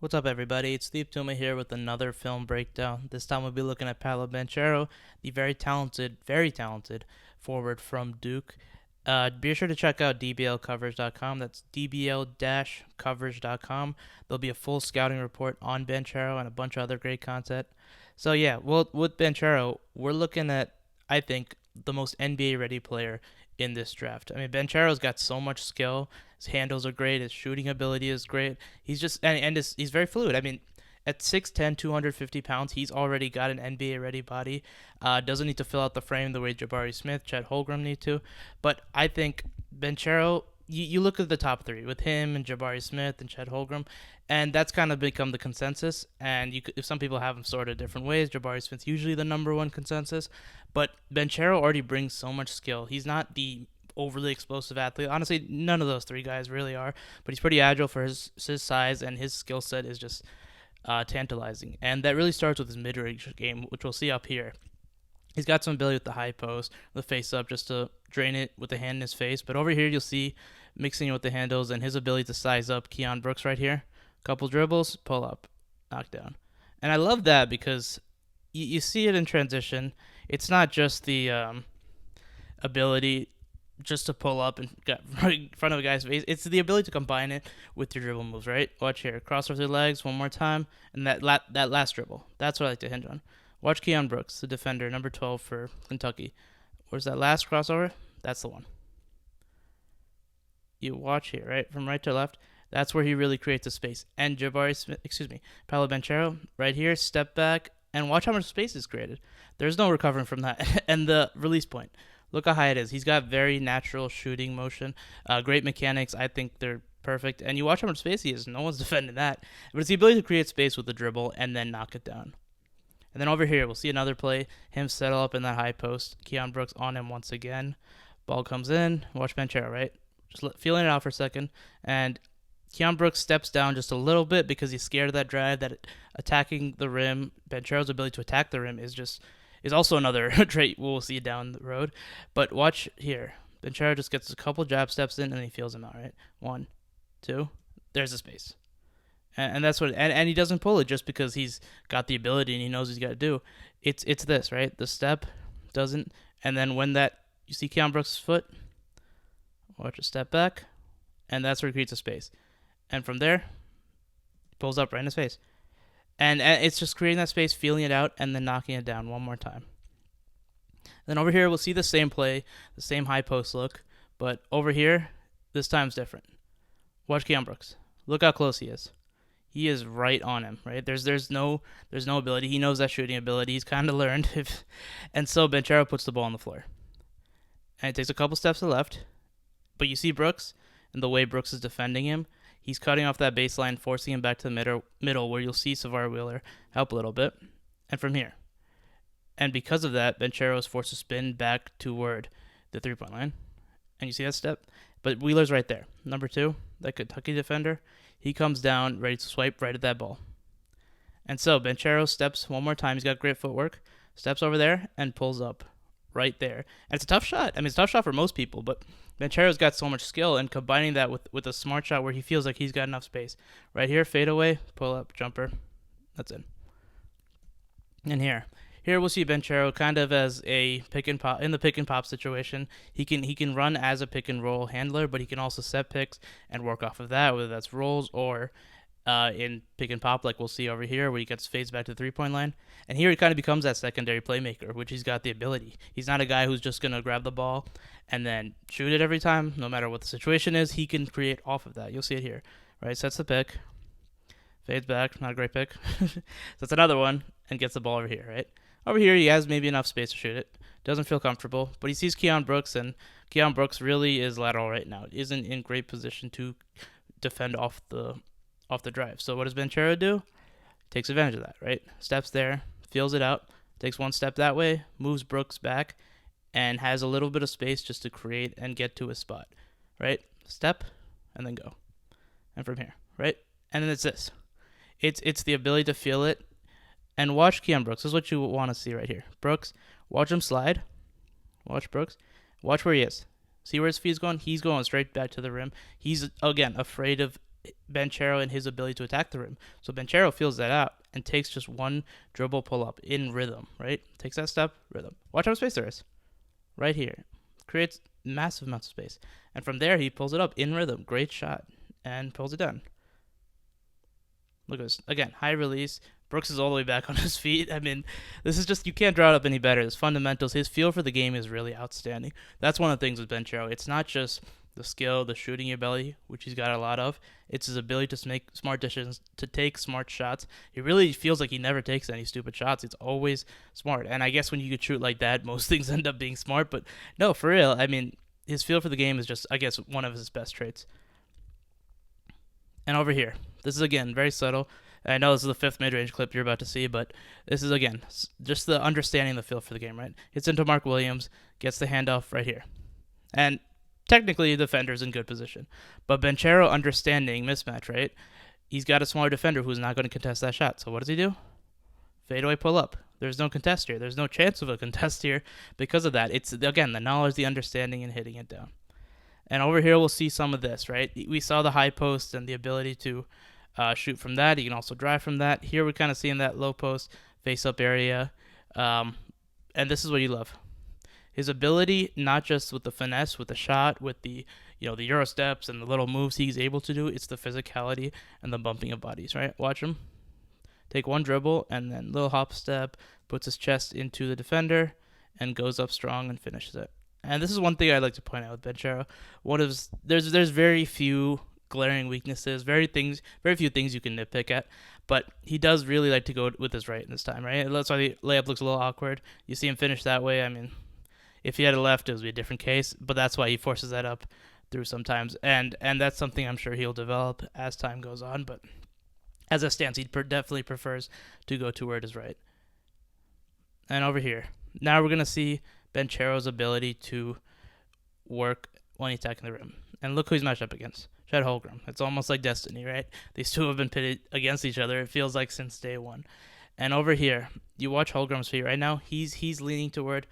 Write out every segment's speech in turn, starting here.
What's up, everybody? It's Sudeep Tumma here with another film breakdown. This time we'll be looking at Paolo Banchero, the very talented forward from Duke. Be sure to check out dblcoverage.com. That's dbl-coverage.com. There'll be a full scouting report on Banchero and a bunch of other great content. So yeah, well, with Banchero, we're looking at, I think, the most NBA-ready player in this draft. I mean, Banchero's got so much skill. His handles are great. His shooting ability is great. He's very fluid. I mean, at 6'10", 250 pounds, he's already got an NBA-ready body. Doesn't need to fill out the frame the way Jabari Smith, Chet Holmgren need to. But I think Banchero, you look at the top three with him and Jabari Smith and Chet Holmgren, and that's kind of become the consensus. And if some people have them sorted different ways, Jabari Smith's usually the number one consensus. But Banchero already brings so much skill. He's not the overly explosive athlete. Honestly, none of those three guys really are. But he's pretty agile for his size, and his skill set is just tantalizing. And that really starts with his mid-range game, which we'll see up here. He's got some ability with the high post, the face up, just to drain it with the hand in his face. But over here, you'll see mixing it with the handles and his ability to size up Keon Brooks right here. Couple dribbles, pull up, knock down. And I love that because you see it in transition. It's not just the ability just to pull up and get right in front of a guy's face. It's the ability to combine it with your dribble moves, right? Watch here. Cross over the legs one more time, and that last dribble. That's what I like to hinge on. Watch Keon Brooks, the defender, number 12 for Kentucky. Where's that last crossover? That's the one. You watch here, right? From right to left. That's where he really creates a space. And Paolo Banchero, right here, step back, and watch how much space is created. There's no recovering from that. And the release point. Look how high it is. He's got very natural shooting motion, great mechanics. I think they're perfect. And you watch how much space he is. No one's defending that. But it's the ability to create space with the dribble and then knock it down. And then over here, we'll see another play. Him settle up in that high post. Keon Brooks on him once again. Ball comes in. Watch Banchero, right? Just feeling it out for a second. And Keon Brooks steps down just a little bit because he's scared of that drive, that attacking the rim. Banchero's ability to attack the rim is also another trait we'll see down the road. But watch here. Banchero just gets a couple jab steps in and he feels him out, right? 1, 2. There's a space. And that's what, and he doesn't pull it just because he's got the ability and he knows he's got to do. It's this, right? The step doesn't, and then when that, you see Keon Brooks' foot, watch a step back, and that's where he creates a space. And from there, he pulls up right in his face. And it's just creating that space, feeling it out, and then knocking it down one more time. Then over here, we'll see the same play, the same high post look, but over here, this time's different. Watch Keon Brooks. Look how close he is. He is right on him, right? There's no ability. He knows that shooting ability. He's kind of learned. And so Banchero puts the ball on the floor. And he takes a couple steps to the left. But you see Brooks, and the way Brooks is defending him, he's cutting off that baseline, forcing him back to the middle where you'll see Savar Wheeler help a little bit. And from here. And because of that, Banchero is forced to spin back toward the three-point line. And you see that step? But Wheeler's right there. Number 2, that Kentucky defender. He comes down, ready to swipe right at that ball. And so Banchero steps one more time. He's got great footwork. Steps over there and pulls up right there. And it's a tough shot. I mean, it's a tough shot for most people, but Banchero's got so much skill, and combining that with a smart shot where he feels like he's got enough space. Right here, fade away, pull up, jumper. That's it. And here we'll see Banchero kind of as a pick and pop in the pick and pop situation. He can run as a pick and roll handler, but he can also set picks and work off of that, whether that's rolls or in pick and pop, like we'll see over here, where he fades back to the 3-point line. And here he kind of becomes that secondary playmaker, which he's got the ability. He's not a guy who's just gonna grab the ball and then shoot it every time, no matter what the situation is. He can create off of that. You'll see it here, right? Sets the pick, fades back, not a great pick. Sets another one and gets the ball over here, right? Over here, he has maybe enough space to shoot it. Doesn't feel comfortable, but he sees Keon Brooks, and Keon Brooks really is lateral right now. Isn't in great position to defend off the drive. So what does Banchero do? Takes advantage of that, right? Steps there, feels it out, takes one step that way, moves Brooks back, and has a little bit of space just to create and get to his spot, right? Step, and then go. And from here, right? And then it's this. It's the ability to feel it. And watch Keon Brooks. This is what you want to see right here. Brooks, watch him slide. Watch Brooks. Watch where he is. See where his feet's going? He's going straight back to the rim. He's, again, afraid of Banchero and his ability to attack the rim. So Banchero feels that out and takes just one dribble pull up in rhythm, right? Takes that step, rhythm. Watch how much space there is. Right here. Creates massive amounts of space. And from there, he pulls it up in rhythm. Great shot. And pulls it down. Look at this. Again, high release. Brooks is all the way back on his feet. I mean, this is just, you can't draw it up any better. His fundamentals, his feel for the game is really outstanding. That's one of the things with Banchero. It's not just the skill, the shooting ability, which he's got a lot of. It's his ability to make smart decisions, to take smart shots. He really feels like he never takes any stupid shots. It's always smart. And I guess when you could shoot like that, most things end up being smart. But no, for real, I mean, his feel for the game is just, I guess, one of his best traits. And over here, this is, again, very subtle. I know this is the fifth mid-range clip you're about to see, but this is, again, just the understanding the feel for the game, right? Hits into Mark Williams, gets the handoff right here. And technically, the defender's in good position. But Banchero understanding mismatch, right? He's got a smaller defender who's not going to contest that shot. So what does he do? Fadeaway pull up. There's no contest here. There's no chance of a contest here because of that. It's, again, the knowledge, the understanding, and hitting it down. And over here, we'll see some of this, right? We saw the high post and the ability to shoot from that. You can also drive from that. Here, we're kind of seeing that low post, face-up area. And this is what you love. His ability, not just with the finesse, with the shot, with the the Euro steps and the little moves he's able to do, it's the physicality and the bumping of bodies, right? Watch him. Take one dribble and then little hop step, puts his chest into the defender, and goes up strong and finishes it. And this is one thing I'd like to point out with Banchero. There's very few glaring weaknesses, very few things you can nitpick at, but he does really like to go with his right this time, right? That's why the layup looks a little awkward. You see him finish that way. I mean, if he had a left, it would be a different case, but that's why he forces that up through sometimes, and that's something I'm sure he'll develop as time goes on, but as it stands, he definitely prefers to go toward his right. And over here, now we're going to see Banchero's ability to work when he's attacking the rim. And look who he's matched up against. Chet Holmgren. It's almost like destiny, right? These two have been pitted against each other, it feels like, since day one. And over here, you watch Holmgren's feet right now. He's leaning toward,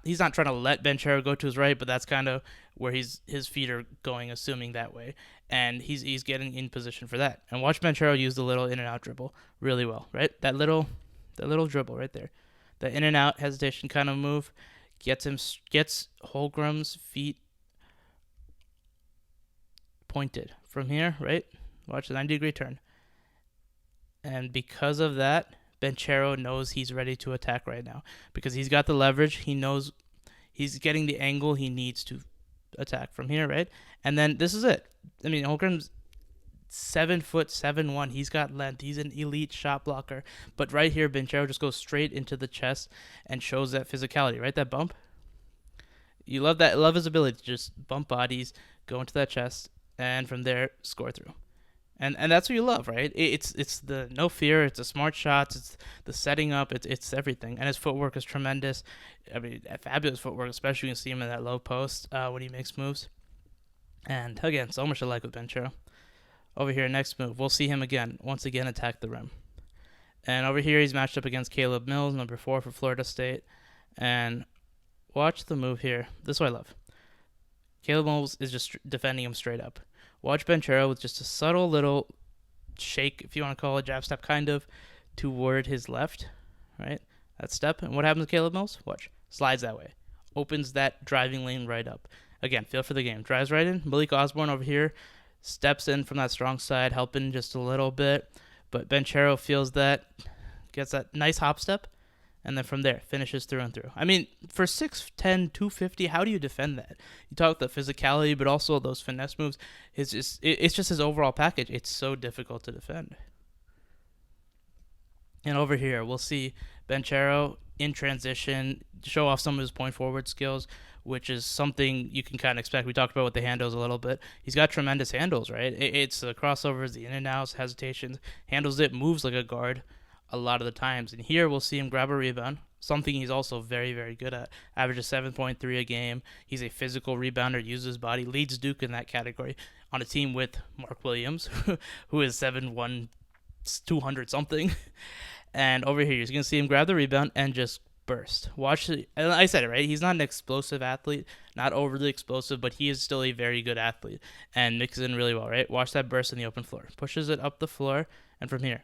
he's not trying to let Banchero go to his right, but that's kind of where his feet are going, assuming that way. And he's getting in position for that. And watch Banchero use the little in and out dribble really well, right? That little dribble right there. The in and out hesitation kind of move gets Holmgren's feet pointed from here, right? Watch the 90-degree turn. And because of that, Banchero knows he's ready to attack right now because he's got the leverage. He knows he's getting the angle he needs to attack from here, right? And then this is it. I mean, Holmgren's 7'7", he's got length. He's an elite shot blocker. But right here, Banchero just goes straight into the chest and shows that physicality, right? That bump. You love that. Love his ability to just bump bodies, go into that chest, and from there score through. And that's what you love, right? It's the no fear. It's the smart shots. It's the setting up. It's everything. And his footwork is tremendous. I mean, fabulous footwork, especially when you see him in that low post when he makes moves. And again, so much to like with Banchero. Over here, next move, we'll see him once again attack the rim. And over here, he's matched up against Caleb Mills, number 4 for Florida State. And watch the move here. This is what I love. Caleb Mills is just defending him straight up. Watch Banchero with just a subtle little shake, if you want to call it, jab step kind of, toward his left, right? That step. And what happens to Caleb Mills? Watch. Slides that way. Opens that driving lane right up. Again, feel for the game. Drives right in. Malik Osborne over here steps in from that strong side, helping just a little bit. But Banchero feels that, gets that nice hop step, and then from there, finishes through and through. I mean, for 6'10", 250, how do you defend that? You talk the physicality, but also those finesse moves. It's just his overall package. It's so difficult to defend. And over here, we'll see Banchero in transition show off some of his point forward skills, which is something you can kind of expect. We talked about with the handles a little bit. He's got tremendous handles, right? It's the crossovers, the in and outs, hesitations, handles it, moves like a guard a lot of the times. And here we'll see him grab a rebound, something he's also very, very good at. Averages 7.3 a game. He's a physical rebounder, uses his body, leads Duke in that category on a team with Mark Williams, who is 7'1", 200 something. And over here, you're going to see him grab the rebound and just burst. Watch it. And I said it, right? He's not an explosive athlete, not overly explosive, but he is still a very good athlete and mixes in really well, right? Watch that burst in the open floor. Pushes it up the floor, and from here,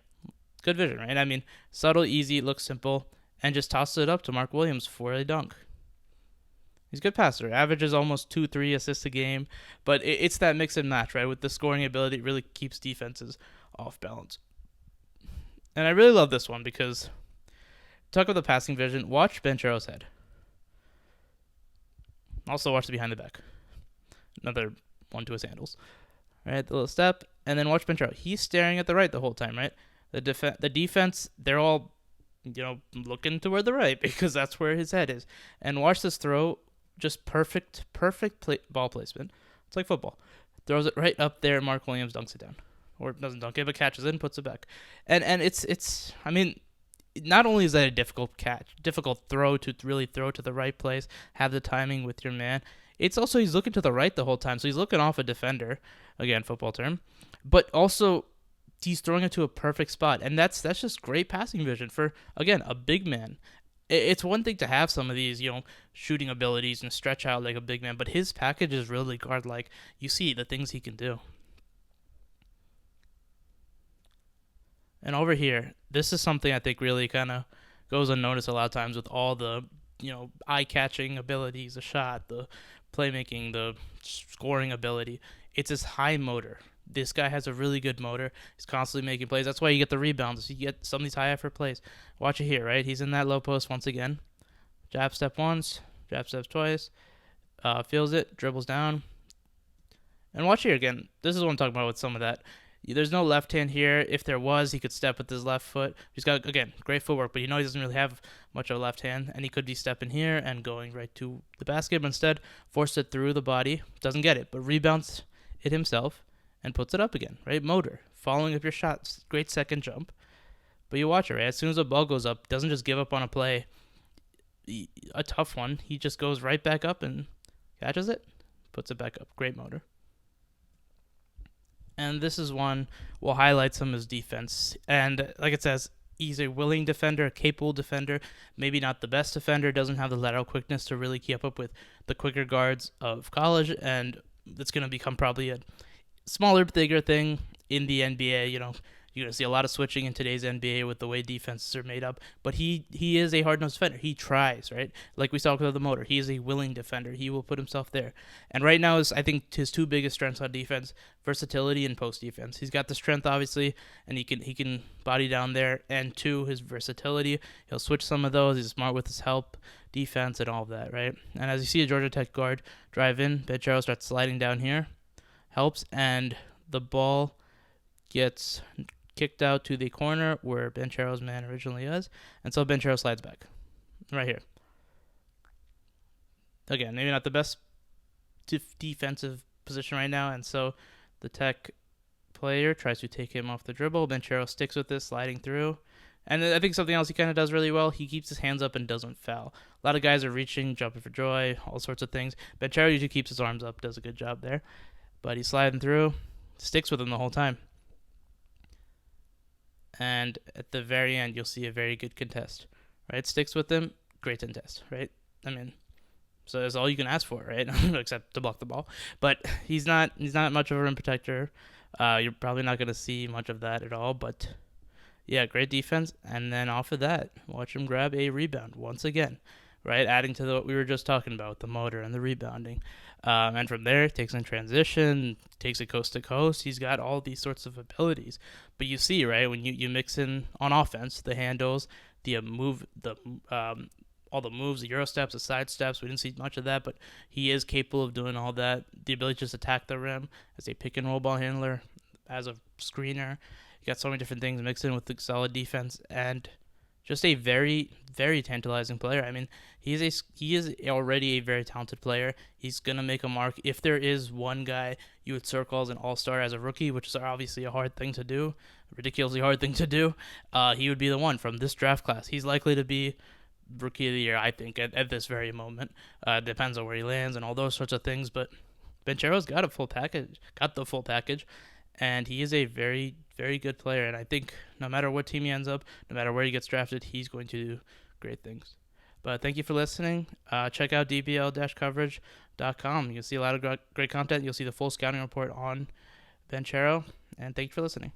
good vision, right? I mean, subtle, easy, looks simple, and just tosses it up to Mark Williams for a dunk. He's a good passer. Averages almost 2-3 assists a game, but it's that mix and match, right? With the scoring ability, it really keeps defenses off balance. And I really love this one because, talk about the passing vision, watch Banchero's head. Also watch the behind the back. Another one to his handles. All right, the little step, and then watch Banchero. He's staring at the right the whole time, right? The defense, they're all, looking toward the right because that's where his head is. And watch this throw, just perfect ball placement. It's like football. Throws it right up there, and Mark Williams dunks it down. Or doesn't dunk it, but catches it and puts it back. And it's I mean, not only is that a difficult throw to really throw to the right place, have the timing with your man, it's also he's looking to the right the whole time. So he's looking off a defender, again, football term, but also he's throwing it to a perfect spot. And that's just great passing vision for, again, a big man. It's one thing to have some of these, shooting abilities and stretch out like a big man, but his package is really guard-like. You see the things he can do. And over here, this is something I think really kind of goes unnoticed a lot of times with all the, eye-catching abilities, the shot, the playmaking, the scoring ability. It's his high motor. This guy has a really good motor. He's constantly making plays. That's why you get the rebounds. You get some of these high-effort plays. Watch it here, right? He's in that low post once again. Jab step once, jab step twice. Feels it, dribbles down. And watch here again. This is what I'm talking about with some of that. There's no left hand here. If there was, he could step with his left foot. He's got, again, great footwork, but he doesn't really have much of a left hand, and he could be stepping here and going right to the basket, but instead forced it through the body. Doesn't get it, but rebounds it himself and puts it up again, right? Motor, following up your shots. Great second jump. But you watch it, right? As soon as the ball goes up, doesn't just give up on a play, a tough one. He just goes right back up and catches it, puts it back up. Great motor. And this is one we'll highlight some of his defense. And like it says, he's a willing defender, a capable defender, maybe not the best defender, doesn't have the lateral quickness to really keep up with the quicker guards of college, and it's going to become probably a smaller, bigger thing in the NBA. You're going to see a lot of switching in today's NBA with the way defenses are made up, but he is a hard-nosed defender. He tries, right? Like we saw with the motor. He is a willing defender. He will put himself there. And right now is, I think, his two biggest strengths on defense, versatility and post defense. He's got the strength, obviously, and he can body down there, and two, his versatility. He'll switch some of those. He's smart with his help, defense, and all of that, right? And as you see a Georgia Tech guard drive in, Banchero starts sliding down here, helps, and the ball gets kicked out to the corner where Banchero's man originally is, and so Banchero slides back right here. Again, maybe not the best defensive position right now, and so the Tech player tries to take him off the dribble. Banchero sticks with this, sliding through, and I think something else he kind of does really well, he keeps his hands up and doesn't foul. A lot of guys are reaching, jumping for joy, all sorts of things. Banchero usually keeps his arms up, does a good job there, but he's sliding through, sticks with him the whole time. And at the very end, you'll see a very good contest, right? Sticks with them, great contest, right? I mean, so that's all you can ask for, right? Except to block the ball. But he's not much of a rim protector. You're probably not going to see much of that at all. But yeah, great defense. And then off of that, watch him grab a rebound once again, right? Adding to what we were just talking about, the motor and the rebounding. And from there, takes in transition, takes it coast to coast. He's got all these sorts of abilities. But you see, right, when you mix in on offense, the handles, the all the moves, the Euro steps, the side steps. We didn't see much of that, but he is capable of doing all that. The ability to just attack the rim as a pick and roll ball handler, as a screener. You got so many different things mixed in with the solid defense, and just a very, very tantalizing player. I mean, he is already a very talented player. He's going to make a mark. If there is one guy you would circle as an all-star as a rookie, which is obviously a hard thing to do, a ridiculously hard thing to do, he would be the one from this draft class. He's likely to be rookie of the year, I think, at this very moment. Depends on where he lands and all those sorts of things, but Banchero's got the full package, and he is a very, very good player. And I think no matter what team he ends up, no matter where he gets drafted, he's going to do great things. But thank you for listening. Check out dbl-coverage.com. You'll see a lot of great content. You'll see the full scouting report on Banchero. And thank you for listening.